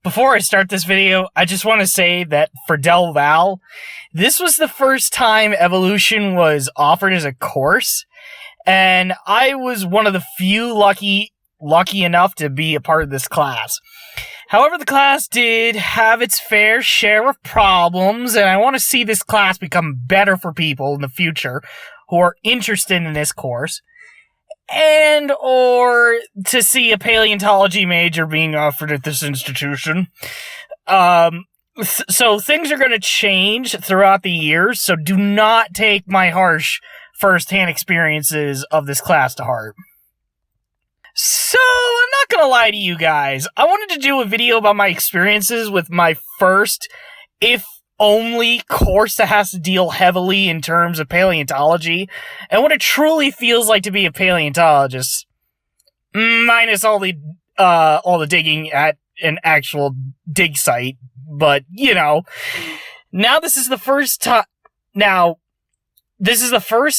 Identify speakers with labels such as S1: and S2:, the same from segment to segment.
S1: Before I start this video, I just want to say that for Del Val, this was the first time evolution was offered as a course, and I was one of the few lucky enough to be a part of this class. However, the class did have its fair share of problems, and I want to see this class become better for people in the future who are interested in this course, and or to see a paleontology major being offered at this institution. So things are going to change throughout the years, so do not take my harsh first-hand experiences of this class to heart. So, I'm not gonna lie to you guys. I wanted to do a video about my experiences with my first, if only, course that has to deal heavily in terms of paleontology, and what it truly feels like to be a paleontologist. Minus all the digging at an actual dig site. But, you know, this is the first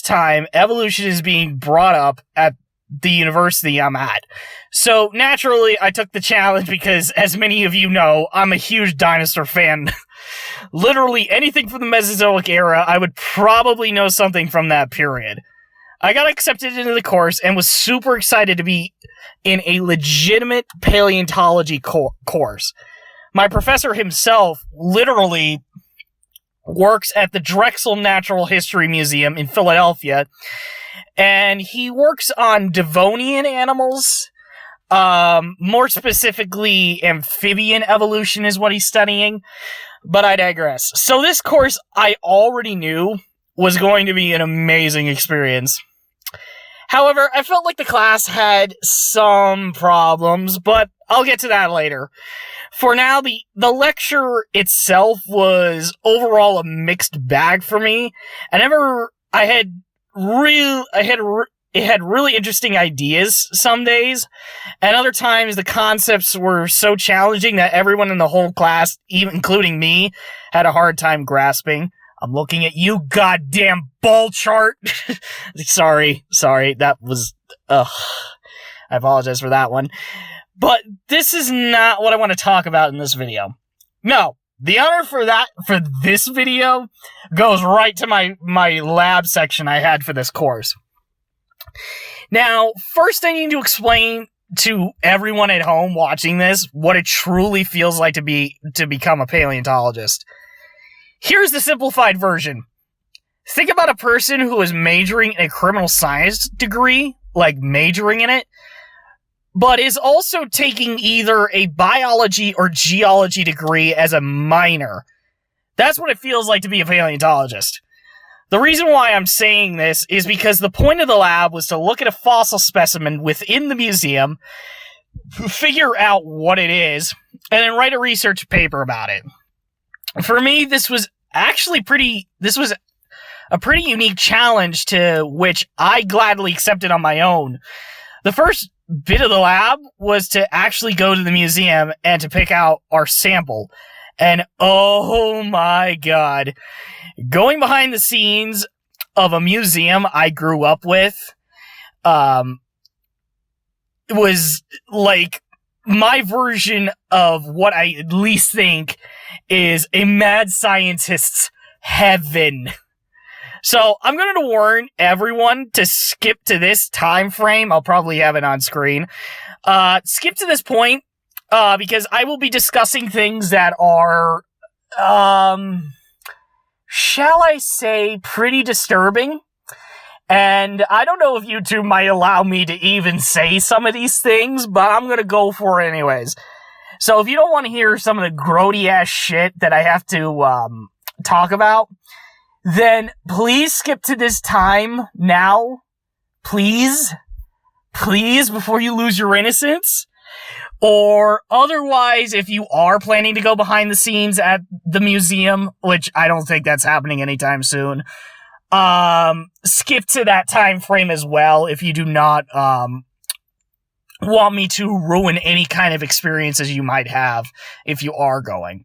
S1: time evolution is being brought up at the university I'm at. So, naturally, I took the challenge because, as many of you know, I'm a huge dinosaur fan. Literally anything from the Mesozoic era, I would probably know something from that period. I got accepted into the course and was super excited to be in a legitimate paleontology course. My professor himself literally works at the Drexel Natural History Museum in Philadelphia, and he works on Devonian animals. More specifically, amphibian evolution is what he's studying, but I digress. So this course I already knew was going to be an amazing experience. However, I felt like the class had some problems, but I'll get to that later. For now, the lecture itself was overall a mixed bag for me. It had really interesting ideas some days, and other times the concepts were so challenging that everyone in the whole class, even including me, had a hard time grasping. I'm looking at you, goddamn ball chart. Sorry, that was, I apologize for that one. But this is not what I want to talk about in this video. No, the honor for this video goes right to my lab section I had for this course. Now, first I need to explain to everyone at home watching this what it truly feels like to become a paleontologist. Here's the simplified version. Think about a person who is majoring in a criminal science degree, like majoring in it, but is also taking either a biology or geology degree as a minor. That's what it feels like to be a paleontologist. The reason why I'm saying this is because the point of the lab was to look at a fossil specimen within the museum, figure out what it is, and then write a research paper about it. For me, this was a pretty unique challenge to which I gladly accepted on my own. The first bit of the lab was to actually go to the museum and to pick out our sample. And oh my god, going behind the scenes of a museum I grew up with, was like my version of what I at least think is a mad scientist's heaven. So, I'm going to warn everyone to skip to this time frame. I'll probably have it on screen. Skip to this point, because I will be discussing things that are, shall I say, pretty disturbing. And I don't know if YouTube might allow me to even say some of these things, but I'm going to go for it anyways. So if you don't want to hear some of the grody-ass shit that I have to talk about, then please skip to this time now. Please, before you lose your innocence. Or otherwise, if you are planning to go behind the scenes at the museum, which I don't think that's happening anytime soon, skip to that time frame as well if you do not want me to ruin any kind of experiences you might have if you are going.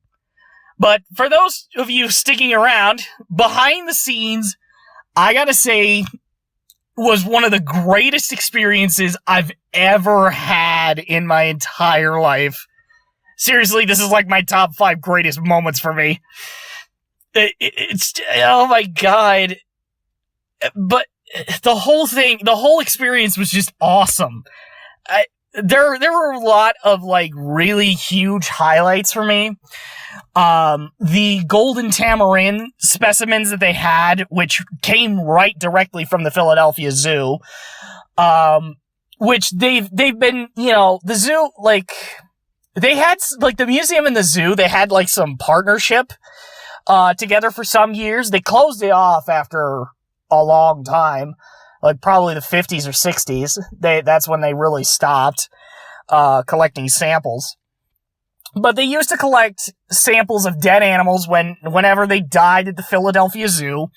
S1: But for those of you sticking around, behind the scenes, I gotta say, was one of the greatest experiences I've ever had in my entire life. Seriously, this is like my top 5 greatest moments for me. It's oh my god. But the whole experience was just awesome. There were a lot of like really huge highlights for me. The golden tamarin specimens that they had, which came right directly from the Philadelphia Zoo, which they've been, the zoo, like, they had, like, the museum and the zoo, they had, like, some partnership, together for some years. They closed it off after a long time, like, probably the 50s or 60s. That's when they really stopped, collecting samples. But they used to collect samples of dead animals whenever they died at the Philadelphia Zoo.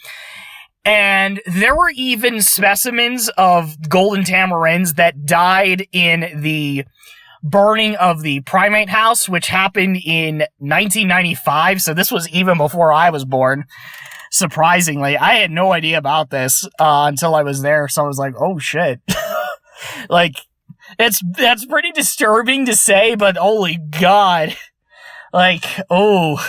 S1: And there were even specimens of golden tamarins that died in the burning of the primate house, which happened in 1995. So this was even before I was born. Surprisingly, I had no idea about this until I was there. So I was like, oh shit. Like, that's pretty disturbing to say, but holy god. Like, oh.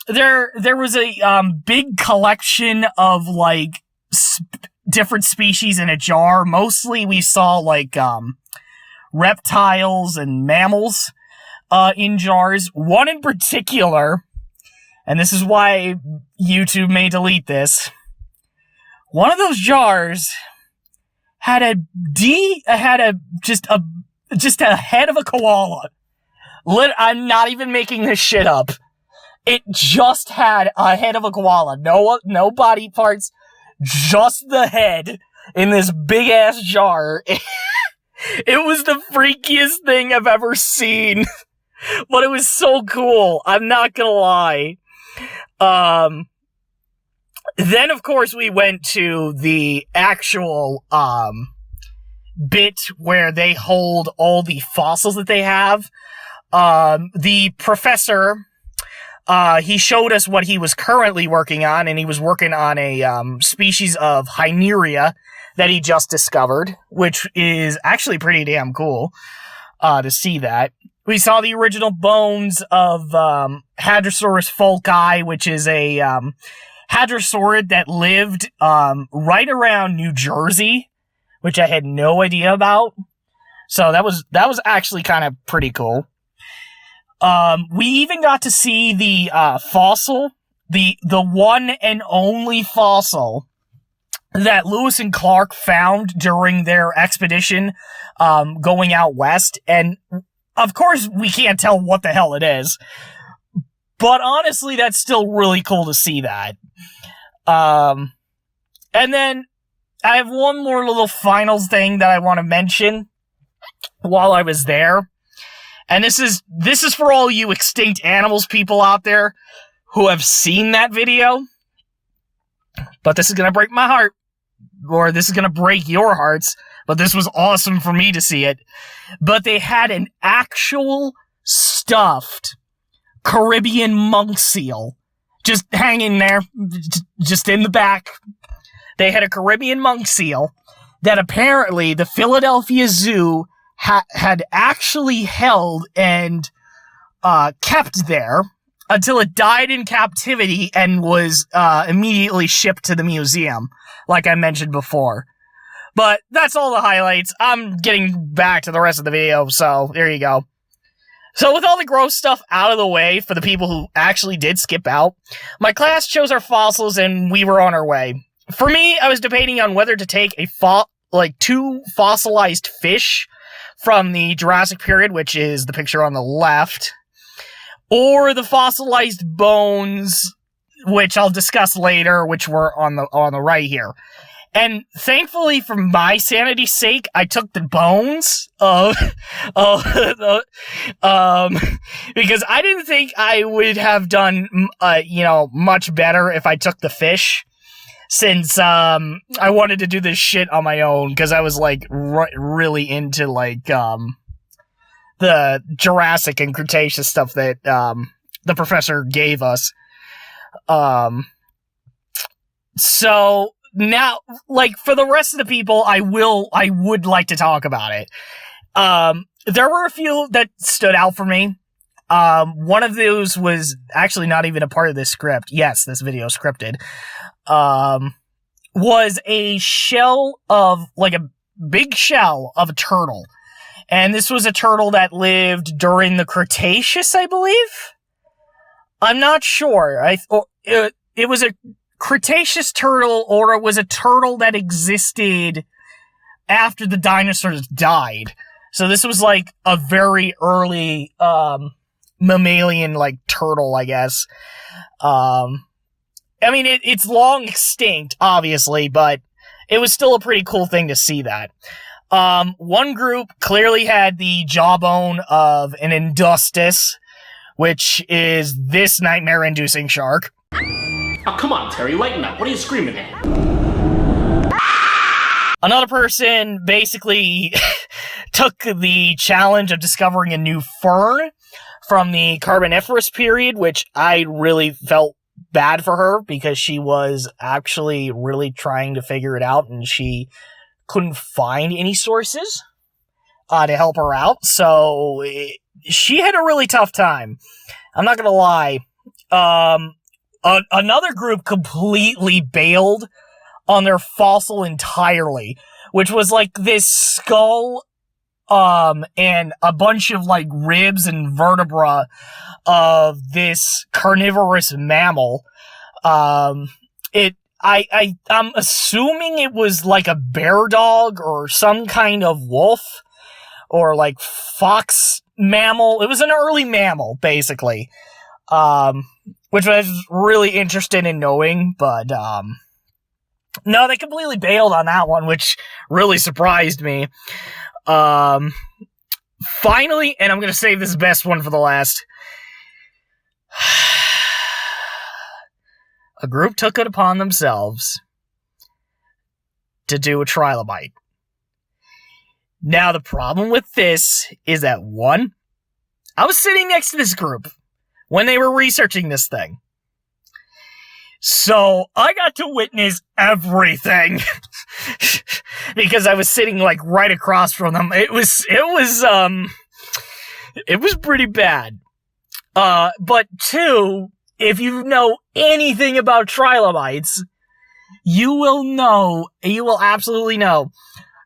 S1: There was a big collection of like different species in a jar. Mostly we saw like reptiles and mammals in jars. One in particular, and this is why YouTube may delete this. One of those jars had just a head of a koala. I'm not even making this shit up. It just had a head of a koala. No body parts, just the head in this big ass jar. It was the freakiest thing I've ever seen. But it was so cool. I'm not gonna lie. Then of course we went to the actual, bit where they hold all the fossils that they have. The professor, he showed us what he was currently working on, and he was working on a, species of Hyneria that he just discovered, which is actually pretty damn cool, to see that. We saw the original bones of, Hadrosaurus folki, which is a, hadrosaurid that lived, right around New Jersey, which I had no idea about. So that was actually kind of pretty cool. We even got to see the, fossil, the one and only fossil that Lewis and Clark found during their expedition, going out west. And of course we can't tell what the hell it is, but honestly, that's still really cool to see that. And then I have one more little final thing that I want to mention while I was there. And this is for all you extinct animals people out there who have seen that video. But this is going to break my heart. Or this is going to break your hearts. But this was awesome for me to see it. But they had an actual stuffed Caribbean monk seal just hanging there, just in the back. They had a Caribbean monk seal that apparently the Philadelphia Zoo had actually held and kept there until it died in captivity and was immediately shipped to the museum, like I mentioned before. But that's all the highlights. I'm getting back to the rest of the video, so there you go. So with all the gross stuff out of the way for the people who actually did skip out, my class chose our fossils and we were on our way. For me, I was debating on whether to take two fossilized fish from the Jurassic period, which is the picture on the left, or the fossilized bones, which I'll discuss later, which were on the right here. And thankfully, for my sanity's sake, I took the bones because I didn't think I would have done, much better if I took the fish. Since, I wanted to do this shit on my own, because I was, like, really into, like, the Jurassic and Cretaceous stuff that, the professor gave us. So, now, like, for the rest of the people, I would like to talk about it. there were a few that stood out for me. One of those was actually not even a part of this script. Yes, this video is scripted. Was a shell of, like a big shell of a turtle. And this was a turtle that lived during the Cretaceous, I believe? I'm not sure. It was a Cretaceous turtle, or it was a turtle that existed after the dinosaurs died. So this was like a very early, mammalian, like, turtle, I guess. I mean, it's long extinct, obviously, but it was still a pretty cool thing to see that. One group clearly had the jawbone of an Industus, which is this nightmare-inducing shark.
S2: Oh, come on, Terry, lighten up. What are you screaming at?
S1: Another person basically took the challenge of discovering a new fern from the Carboniferous period, which I really felt bad for her because she was actually really trying to figure it out and she couldn't find any sources to help her out. So she had a really tough time. I'm not going to lie. Another group completely bailed on their fossil entirely, which was like this skull and a bunch of like ribs and vertebra of this carnivorous mammal. I'm assuming it was like a bear dog or some kind of wolf or like fox mammal. It was an early mammal, basically. Which I was really interested in knowing, but no, they completely bailed on that one, which really surprised me. Finally, and I'm going to save this best one for the last. A group took it upon themselves to do a trilobite. Now, the problem with this is that, one, I was sitting next to this group when they were researching this thing. So, I got to witness everything. Because I was sitting, like, right across from them. It was pretty bad. But two, if you know anything about trilobites, you will absolutely know,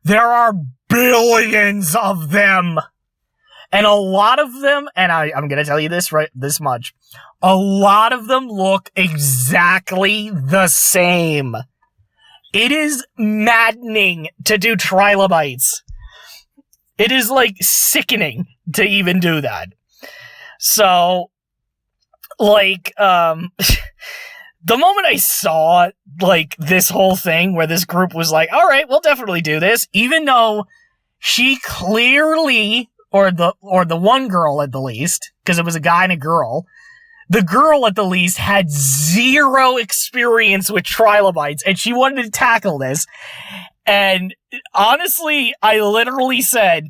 S1: there are billions of them. And a lot of them, and I'm gonna tell you this much, a lot of them look exactly the same. It is maddening to do trilobites. It is, like, sickening to even do that. So, like, the moment I saw, like, this whole thing where this group was like, alright, we'll definitely do this, even though she clearly, or the one girl at the least, because it was a guy and a girl, the girl at the least had zero experience with trilobites, and she wanted to tackle this, and honestly, I literally said,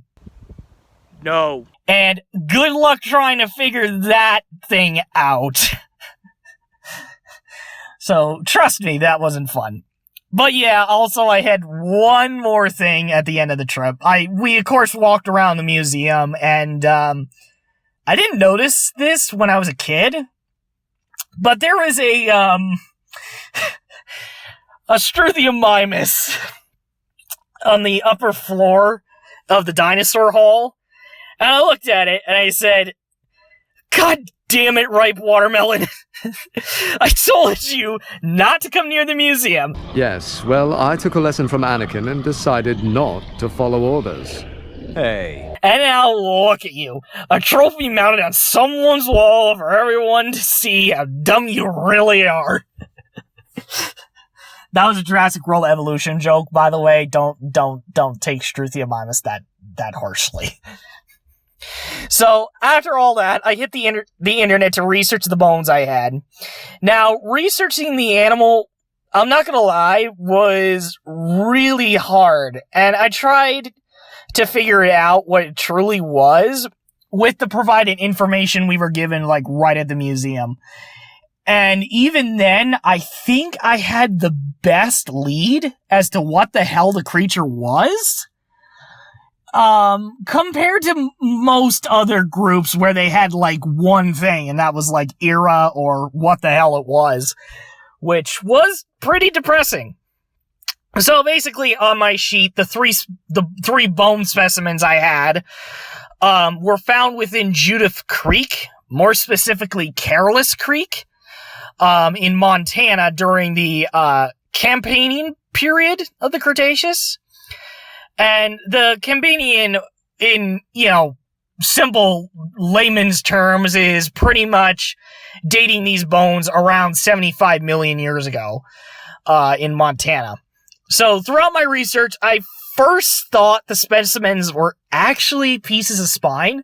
S1: no. And good luck trying to figure that thing out. So, trust me, that wasn't fun. But yeah, also I had one more thing at the end of the trip. We of course walked around the museum, and I didn't notice this when I was a kid, but there was a Struthiomimus on the upper floor of the dinosaur hall, and I looked at it and I said, God damn it, ripe watermelon. I told you not to come near the museum.
S3: Yes, well, I took a lesson from Anakin and decided not to follow orders.
S4: Hey.
S1: And now look at you. A trophy mounted on someone's wall for everyone to see how dumb you really are. That was a Jurassic World evolution joke, by the way. Don't take Struthiomimus that harshly. So, after all that, I hit the internet to research the bones I had. Now, researching the animal, I'm not gonna lie, was really hard. And I tried to figure it out what it truly was with the provided information we were given, like, right at the museum. And even then, I think I had the best lead as to what the hell the creature was. compared to most other groups where they had like one thing, and that was like era or what the hell it was, which was pretty depressing. So basically on my sheet, the three bone specimens I had, were found within Judith Creek, more specifically Careless Creek, in Montana during the, Campanian period of the Cretaceous. And the Campanian, in, simple layman's terms, is pretty much dating these bones around 75 million years ago, in Montana. So throughout my research, I first thought the specimens were actually pieces of spine.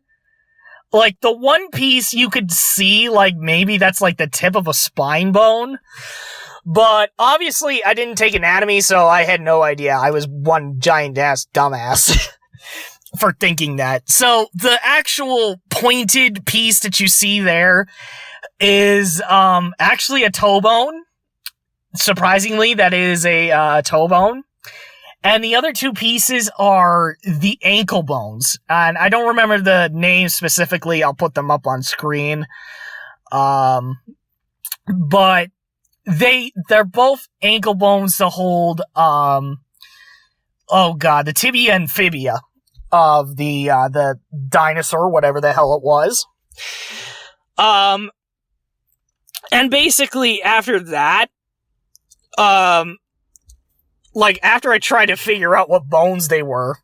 S1: Like, the one piece you could see, like, maybe that's like the tip of a spine bone. But obviously, I didn't take anatomy, so I had no idea. I was one giant-ass dumbass for thinking that. So, the actual pointed piece that you see there is actually a toe bone. Surprisingly, that is a toe bone. And the other two pieces are the ankle bones. And I don't remember the names specifically. I'll put them up on screen. But they're both ankle bones to hold, the tibia and fibia of the dinosaur, whatever the hell it was. And basically after that, after I tried to figure out what bones they were,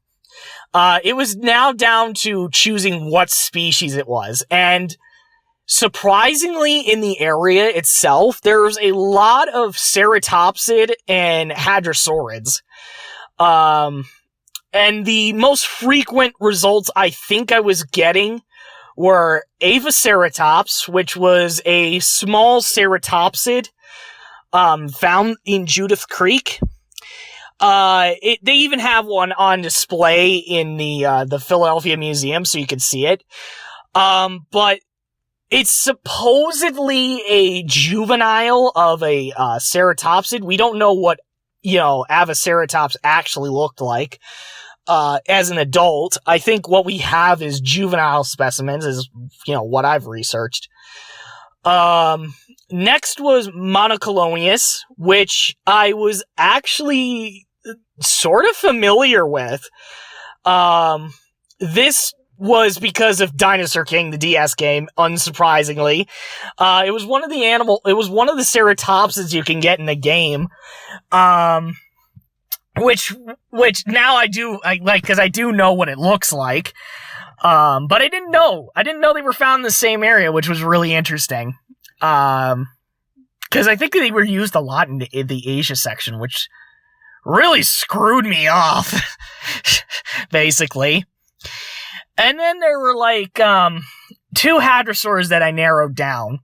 S1: it was now down to choosing what species it was. And surprisingly, in the area itself, there's a lot of ceratopsid and hadrosaurids. And the most frequent results I think I was getting were Avaceratops, which was a small ceratopsid, found in Judith Creek. They even have one on display in the Philadelphia Museum, so you can see it. But it's supposedly a juvenile of a ceratopsid. We don't know what, Avaceratops actually looked like as an adult. I think what we have is juvenile specimens, is, what I've researched. Next was Monoclonius, which I was actually sort of familiar with. This was because of Dinosaur King, the DS game, unsurprisingly. It was one of the ceratopsids you can get in the game. Which now I like, cause I do know what it looks like. But I didn't know they were found in the same area, which was really interesting. Cause I think they were used a lot in the Asia section, which really screwed me off, basically. And then there were, two hadrosaurs that I narrowed down.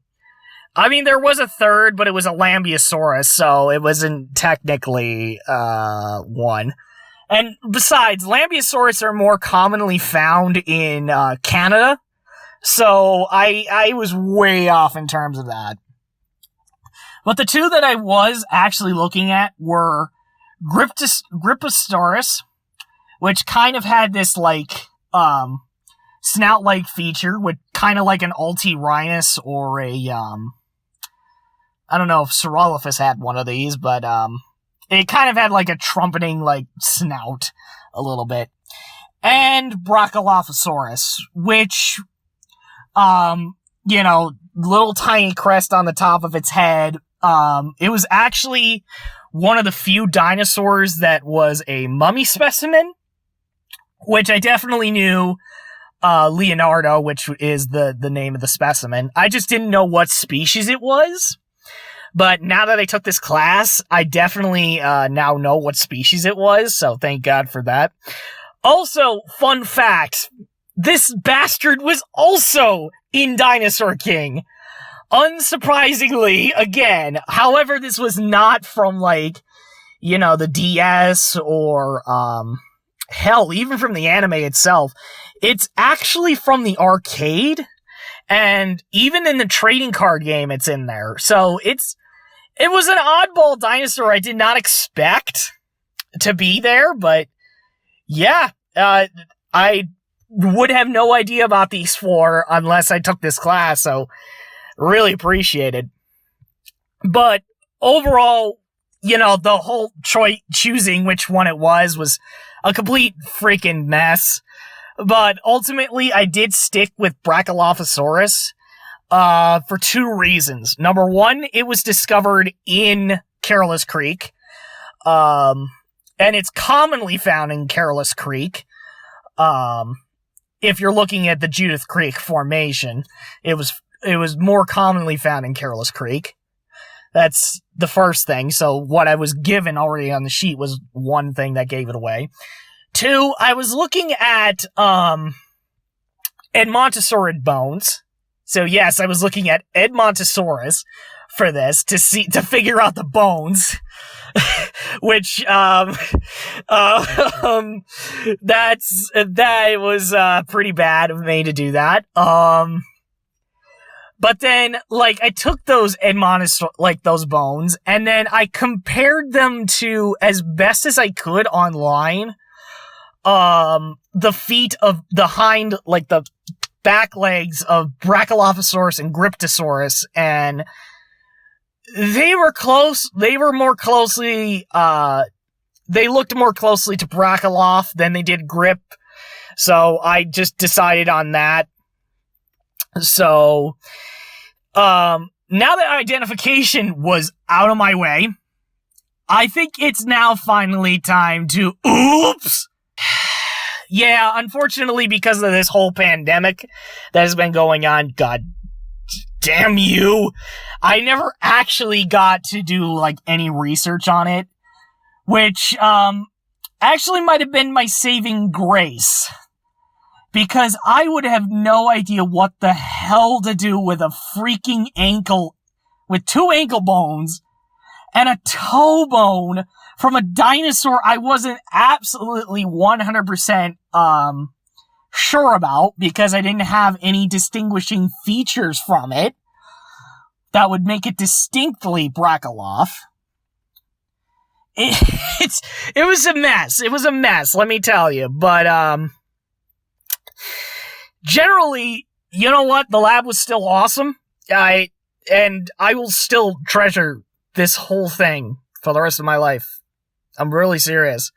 S1: I mean, there was a third, but it was a Lambeosaurus, so it wasn't technically, one. And besides, Lambeosaurus are more commonly found in, Canada, so I was way off in terms of that. But the two that I was actually looking at were Gryposaurus, which kind of had this, snout-like feature with kind of like an Altirhinus or a, I don't know if Saurolophus had one of these, but, it kind of had like a trumpeting, snout a little bit. And Brachylophosaurus, which, little tiny crest on the top of its head. It was actually one of the few dinosaurs that was a mummy specimen, which I definitely knew, Leonardo, which is the name of the specimen. I just didn't know what species it was. But now that I took this class, I definitely, now know what species it was, so thank God for that. Also, fun fact, this bastard was also in Dinosaur King. Unsurprisingly, again, however, this was not from, the DS or, hell, even from the anime itself. It's actually from the arcade, and even in the trading card game, it's in there. So it was an oddball dinosaur I did not expect to be there, but yeah, I would have no idea about these 4 unless I took this class, so really appreciate it. But overall, the whole choosing which one it was a complete freaking mess. But ultimately, I did stick with Brachylophosaurus for 2 reasons. Number 1, it was discovered in Careless Creek, and it's commonly found in Careless Creek. If you're looking at the Judith Creek formation, it was more commonly found in Careless Creek. That's the first thing. So what I was given already on the sheet was one thing that gave it away. 2, I was looking at Edmontosaurid bones. So yes, I was looking at Edmontosaurus for this to figure out the bones. Which that was pretty bad of me to do that. But then, I took those those bones, and then I compared them to, as best as I could online, the feet of the hind, the back legs of Brachylophosaurus and Gryptosaurus, and they were close. They were more closely, they looked more closely to Brachyloph than they did Grip, so I just decided on that. So, now that identification was out of my way, I think it's now finally time to, oops! Yeah, unfortunately, because of this whole pandemic that has been going on, god damn you, I never actually got to do, any research on it, which, actually might have been my saving grace. Because I would have no idea what the hell to do with a freaking ankle, with 2 ankle bones, and a toe bone from a dinosaur I wasn't absolutely 100%, sure about, because I didn't have any distinguishing features from it that would make it distinctly Brachyloph. It was a mess. It was a mess, let me tell you. But, generally, you know what? The lab was still awesome. I will still treasure this whole thing for the rest of my life. I'm really serious.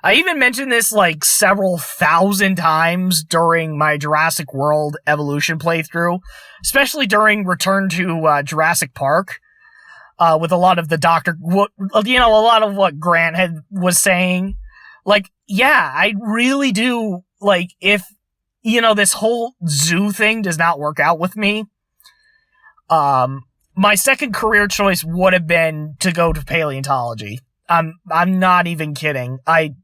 S1: I even mentioned this several thousand times during my Jurassic World evolution playthrough, especially during Return to Jurassic Park, with a lot of the a lot of what Grant was saying. Yeah, I really do, if this whole zoo thing does not work out with me, my second career choice would have been to go to paleontology. I'm not even kidding. I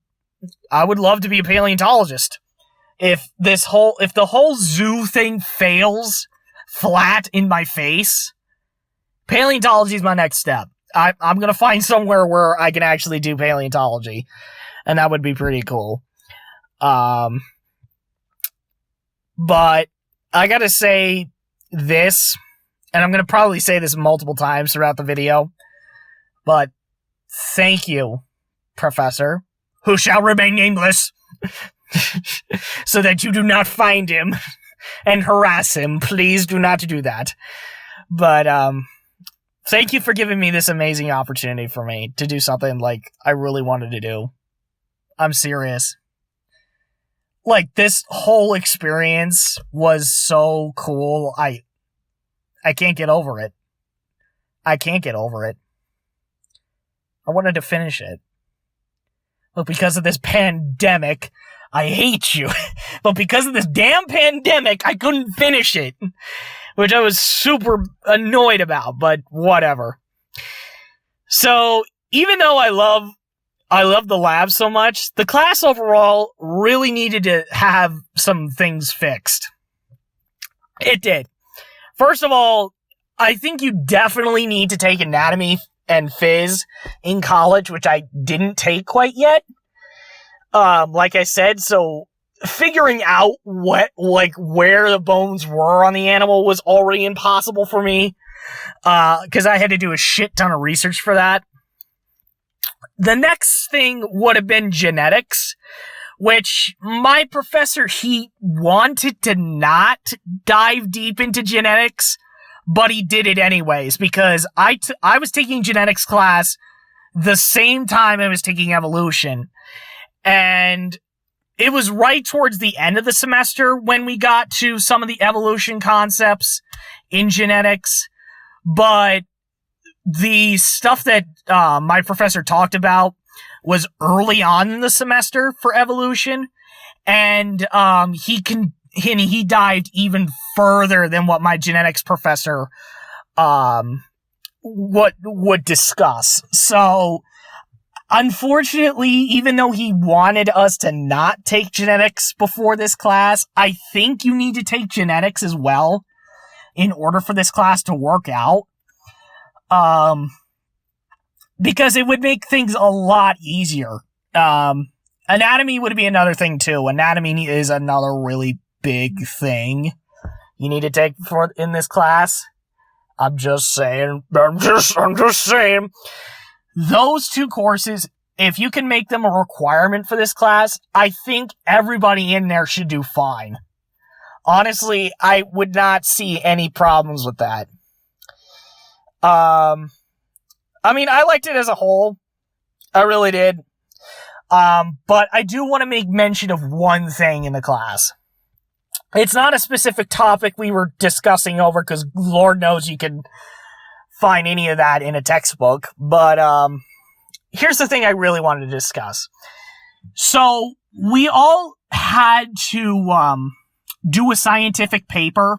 S1: would love to be a paleontologist. If the whole zoo thing fails flat in my face, paleontology is my next step. I'm gonna find somewhere where I can actually do paleontology, and that would be pretty cool. But I gotta say this, and I'm gonna probably say this multiple times throughout the video, but thank you, Professor, who shall remain nameless, so that you do not find him and harass him. Please do not do that. But, thank you for giving me this amazing opportunity for me to do something I really wanted to do. I'm serious. This whole experience was so cool. I can't get over it. I can't get over it. I wanted to finish it. But because of this pandemic, I hate you. But because of this damn pandemic, I couldn't finish it. Which I was super annoyed about, but whatever. So, even though I love the lab so much, the class overall really needed to have some things fixed. It did. First of all, I think you definitely need to take anatomy and phys in college, which I didn't take quite yet. Like I said, so figuring out where the bones were on the animal was already impossible for me, because I had to do a shit ton of research for that. The next thing would have been genetics, which my professor, he wanted to not dive deep into genetics, but he did it anyways, because I was taking genetics class the same time I was taking evolution, and it was right towards the end of the semester when we got to some of the evolution concepts in genetics, but the stuff that my professor talked about was early on in the semester for evolution, and he dived even further than what my genetics professor would discuss. So, unfortunately, even though he wanted us to not take genetics before this class, I think you need to take genetics as well in order for this class to work out. Because it would make things a lot easier. Anatomy would be another thing too. Anatomy is another really big thing you need to take in this class. I'm just saying. Those two courses, if you can make them a requirement for this class, I think everybody in there should do fine. Honestly, I would not see any problems with that. I mean, I liked it as a whole. I really did. But I do want to make mention of one thing in the class. It's not a specific topic we were discussing over, because Lord knows you can find any of that in a textbook. But here's the thing I really wanted to discuss. So we all had to do a scientific paper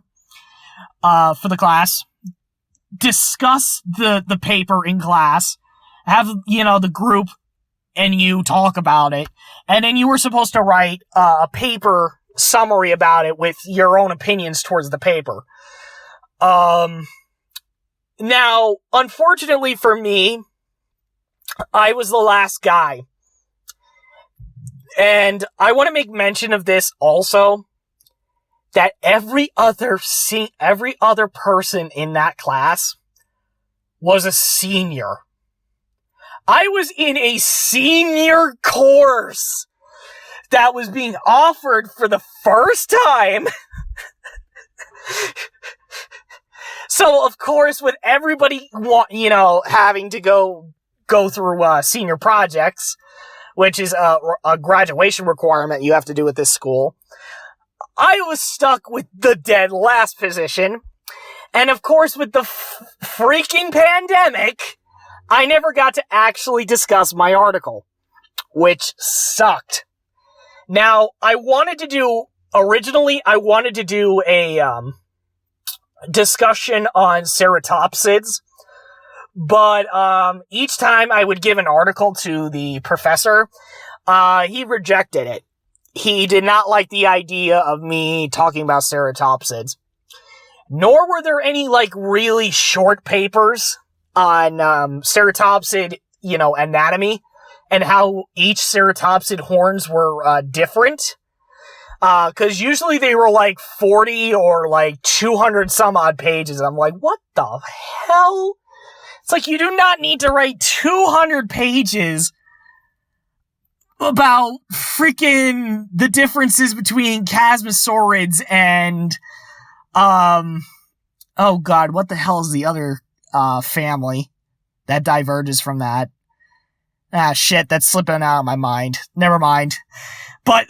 S1: for the class, discuss the paper in class, have, the group and you talk about it, and then you were supposed to write a paper summary about it with your own opinions towards the paper. Now, unfortunately for me, I was the last guy. And I want to make mention of this also, that every other person in that class was a senior. I was in a senior course that was being offered for the first time. So, of course, with everybody, having to go through senior projects, which is a graduation requirement you have to do at this school, I was stuck with the dead last position. And, of course, with the freaking pandemic, I never got to actually discuss my article, which sucked. Now, originally I wanted to do a discussion on ceratopsids, but each time I would give an article to the professor, he rejected it. He did not like the idea of me talking about ceratopsids. Nor were there any, really short papers on ceratopsid, anatomy, and how each ceratopsid horns were different. Because usually they were 40 or 200 some odd pages. I'm like, what the hell? It's you do not need to write 200 pages about freaking the differences between chasmosaurids and, oh god, what the hell is the other, family that diverges from that? Ah, shit, that's slipping out of my mind. Never mind. But,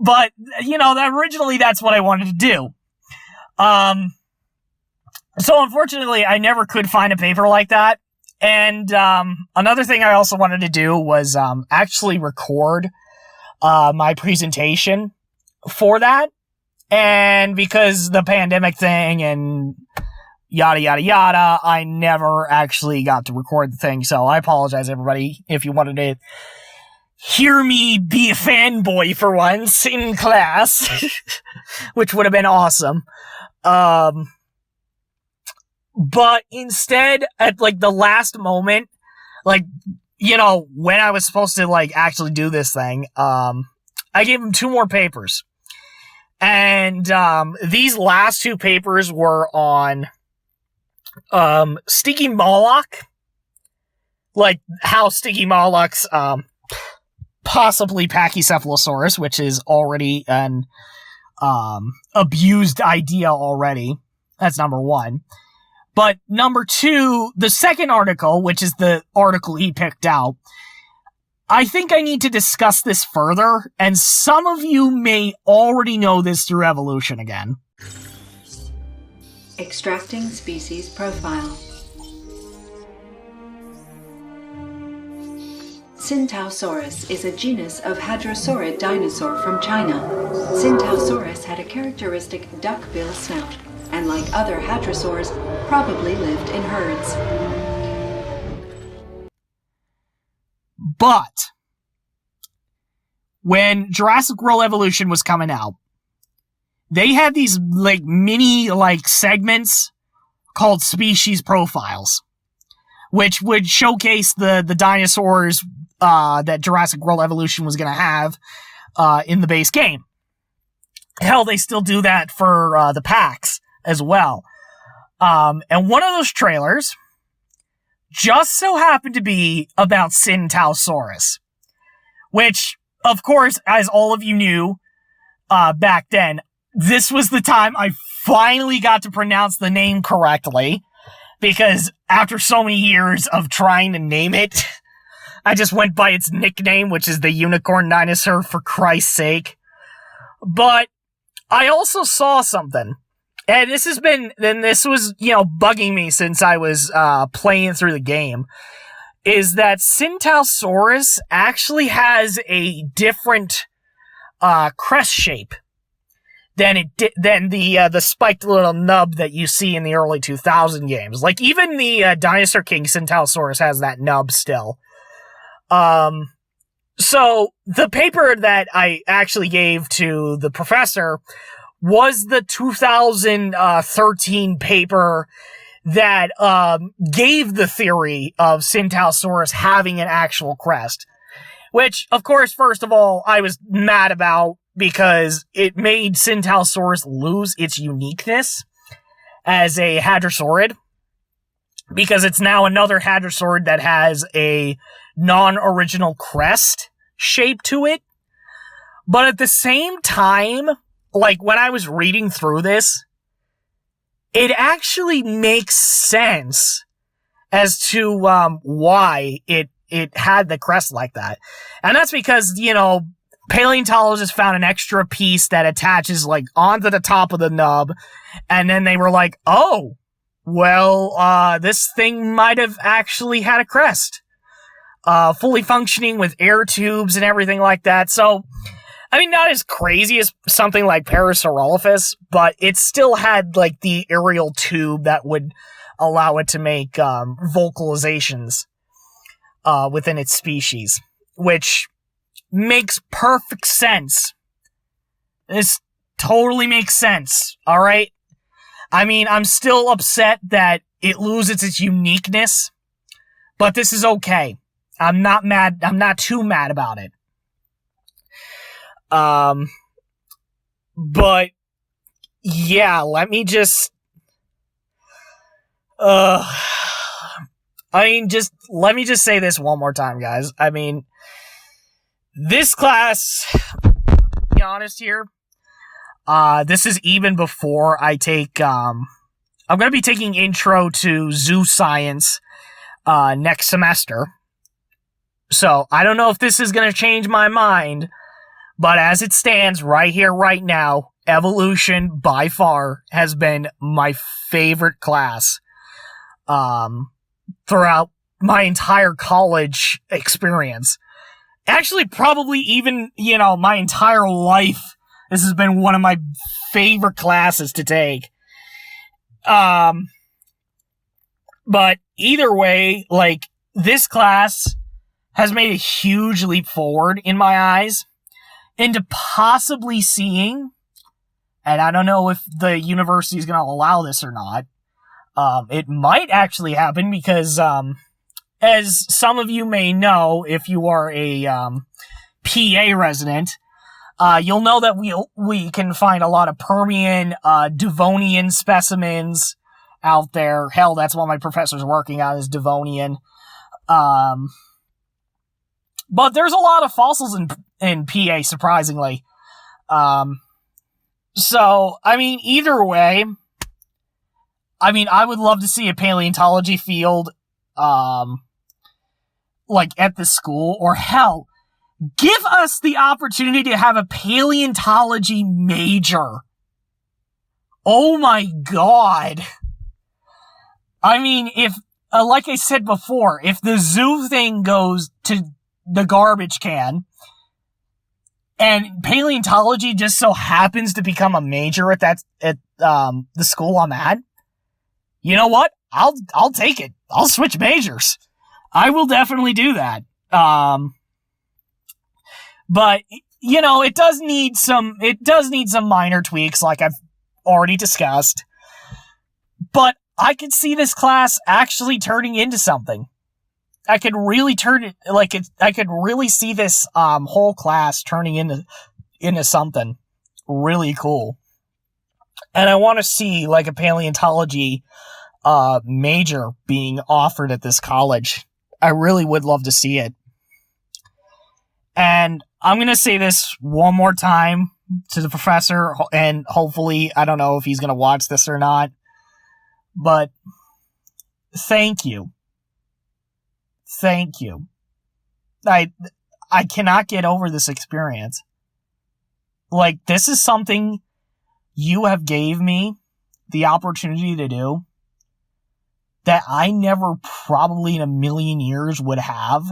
S1: originally that's what I wanted to do. So unfortunately, I never could find a paper like that. And, another thing I also wanted to do was, actually record, my presentation for that. And because the pandemic thing and yada, yada, yada, I never actually got to record the thing. So I apologize, everybody, if you wanted to hear me be a fanboy for once in class, which would have been awesome. But instead, at the last moment, when I was supposed to actually do this thing, I gave him 2 more papers. And these last 2 papers were on Sticky Moloch, how Sticky Moloch's possibly Pachycephalosaurus, which is already an abused idea already. That's number one. But number two, the second article, which is the article he picked out, I think I need to discuss this further, and some of you may already know this through evolution again.
S4: Extracting species profile. Syntausaurus is a genus of hadrosaurid dinosaur from China. Syntausaurus had a characteristic duck-bill snout, and like other hadrosaurs, probably lived in herds.
S1: But when Jurassic World Evolution was coming out, they had these like mini like segments called species profiles, which would showcase the dinosaurs that Jurassic World Evolution was going to have in the base game. Hell, they still do that for the packs as well. And one of those trailers just so happened to be about Syntausaurus, which, of course, as all of you knew back then, this was the time I finally got to pronounce the name correctly, because after so many years of trying to name it, I just went by its nickname, which is the unicorn dinosaur, for Christ's sake. But I also saw something, and this was, bugging me since I was playing through the game, is that Syntausaurus actually has a different crest shape than the spiked little nub that you see in the early 2000 games. Like, even the Dinosaur King Syntausaurus has that nub still. So the paper that I actually gave to the professor was the 2013 paper that gave the theory of Syntausaurus having an actual crest. Which, of course, first of all, I was mad about, because it made Syntausaurus lose its uniqueness as a hadrosaurid, because it's now another hadrosaurid that has a non-original crest shape to it. But at the same time, like, when I was reading through this, it actually makes sense as to why it had the crest like that. And that's because, paleontologists found an extra piece that attaches, like, onto the top of the nub, and then they were like, oh, well, this thing might have actually had a crest. Fully functioning with air tubes and everything like that. So, I mean, not as crazy as something like Parasaurolophus, but it still had, like, the aerial tube that would allow it to make vocalizations within its species, which makes perfect sense. This totally makes sense, alright? I mean, I'm still upset that it loses its uniqueness, but this is okay. I'm not mad. I'm not too mad about it. But yeah, let me just let me just say this one more time, guys. I mean, this class, to be honest here, this is even before I take, I'm going to be taking Intro to Zoo Science, next semester. So, I don't know if this is going to change my mind, but as it stands right here, right now, Evolution, by far, has been my favorite class, throughout my entire college experience. Actually, probably even, my entire life, this has been one of my favorite classes to take. But either way, like, this class has made a huge leap forward in my eyes into possibly seeing, and I don't know if the university is going to allow this or not. It might actually happen because, as some of you may know, if you are a PA resident, you'll know that we can find a lot of Permian, Devonian specimens out there. Hell, that's what my professor's working on, is Devonian. But there's a lot of fossils in PA, surprisingly. So, I mean, either way, I mean, I would love to see a paleontology field, like, at the school, or hell, give us the opportunity to have a paleontology major. Oh my god. I mean, if, like I said before, if the zoo thing goes to the garbage can, and paleontology just so happens to become a major at the school I'm at, you know what? I'll take it. I'll switch majors. I will definitely do that. But, you know, it does need some minor tweaks, like I've already discussed. But I could see this class actually turning into something. I could really I could really see this, whole class turning into something really cool. And I want to see, like, a paleontology, major being offered at this college. I really would love to see it. And I'm going to say this one more time to the professor, and hopefully, I don't know if he's going to watch this or not, but thank you. Thank you. I cannot get over this experience. Like, this is something you have gave me the opportunity to do that I never probably in a million years would have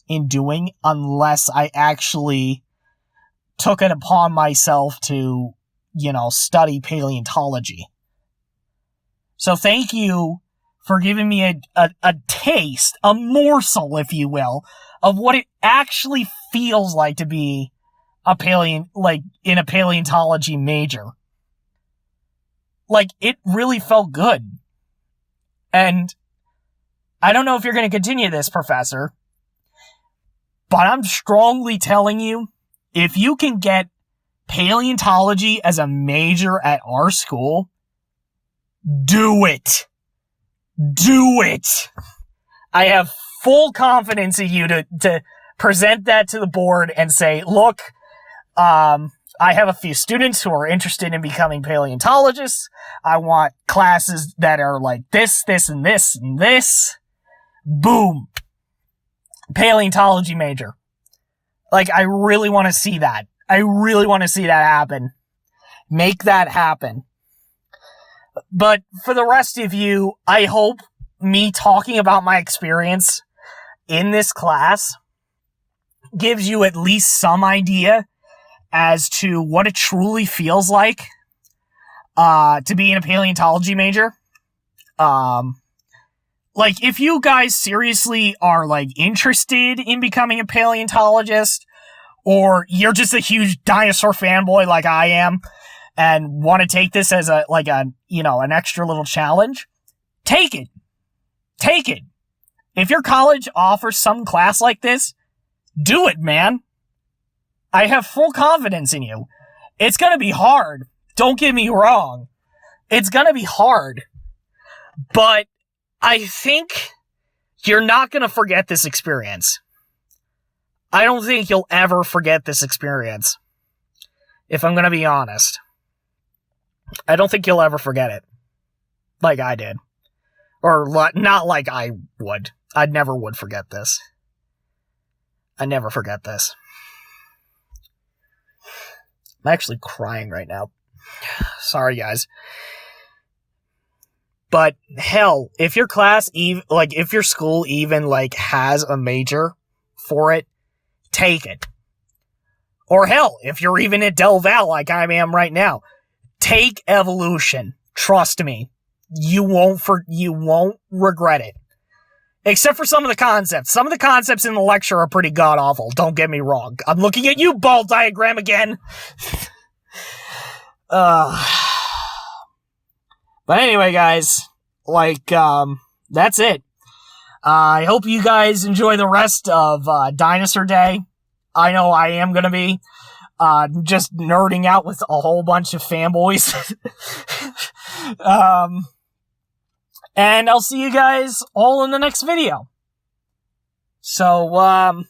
S1: in doing unless I actually took it upon myself to, you know, study paleontology. So thank you for giving me a taste, a morsel, if you will, of what it actually feels like to be in a paleontology major. Like, it really felt good. And I don't know if you're going to continue this, Professor, but I'm strongly telling you, if you can get paleontology as a major at our school, do it. Do it. I have full confidence in you to present that to the board and say, look, I have a few students who are interested in becoming paleontologists. I want classes that are like this, this, and this, and this. Boom. Paleontology major. Like, I really want to see that. I really want to see that happen. Make that happen. But for the rest of you, I hope me talking about my experience in this class gives you at least some idea as to what it truly feels like to be in a paleontology major. Like, if you guys seriously are, like, interested in becoming a paleontologist, or you're just a huge dinosaur fanboy like I am, and want to take this as an extra little challenge, take it. Take it. If your college offers some class like this, do it, man. I have full confidence in you. It's gonna be hard. Don't get me wrong. It's gonna be hard. But I think you're not gonna forget this experience. I don't think you'll ever forget this experience. If I'm gonna be honest. I don't think you'll ever forget it. Like I did. Or not like I would. I never would forget this. I never forget this. I'm actually crying right now. Sorry, guys. But hell, if your class if your school even has a major for it, take it. Or hell, if you're even at Del Val like I am right now, take evolution. Trust me. You won't regret it. Except for some of the concepts. Some of the concepts in the lecture are pretty god-awful. Don't get me wrong. I'm looking at you, ball diagram, again. But anyway, guys. That's it. I hope you guys enjoy the rest of Dinosaur Day. I know I am gonna be. Just nerding out with a whole bunch of fanboys. And I'll see you guys all in the next video. So,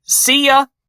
S1: See ya!